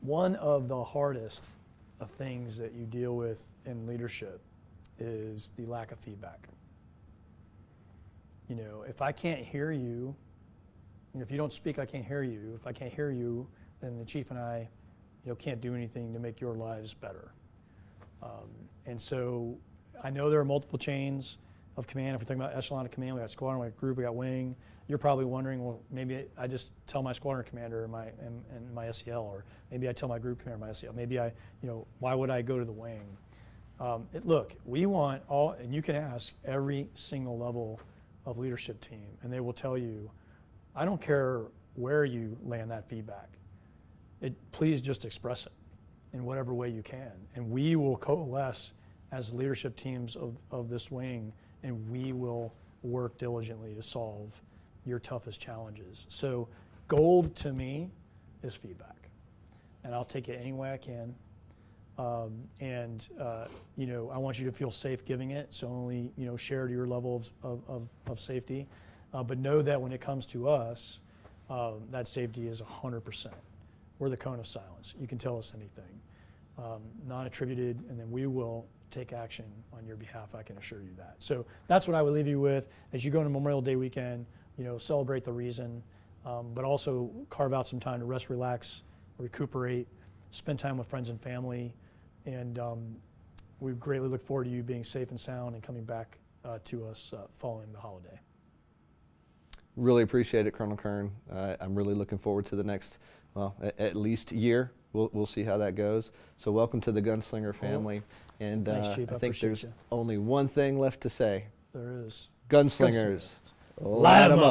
one of the hardest of things that you deal with in leadership is the lack of feedback. If I can't hear you, if you don't speak, I can't hear you. If I can't hear you, then the chief and I, can't do anything to make your lives better. And so I know there are multiple chains of command. If we're talking about echelon of command, we got squadron, we got group, we got wing. You're probably wondering, well, maybe I just tell my squadron commander and my SEL, or maybe I tell my group commander my SEL. Maybe why would I go to the wing? Look, we want all, and you can ask every single level of leadership team, and they will tell you, I don't care where you land that feedback. Please just express it in whatever way you can. And we will coalesce as leadership teams of this wing, and we will work diligently to solve your toughest challenges. So gold to me is feedback, and I'll take it any way I can. I want you to feel safe giving it, so only share to your level of safety. But know that when it comes to us, that safety is 100%. We're the cone of silence. You can tell us anything, non-attributed, and then we will take action on your behalf. I can assure you that. So that's what I would leave you with as you go into Memorial Day weekend. Celebrate the reason, but also carve out some time to rest, relax, recuperate, spend time with friends and family, and we greatly look forward to you being safe and sound and coming back to us following the holiday.
Really appreciate it, Colonel Kern. I'm really looking forward to the next, at least year. We'll see how that goes. So welcome to the Gunslinger family. And
thanks, Chief.
I think there's only one thing left to say.
There is.
Gunslingers, light 'em up.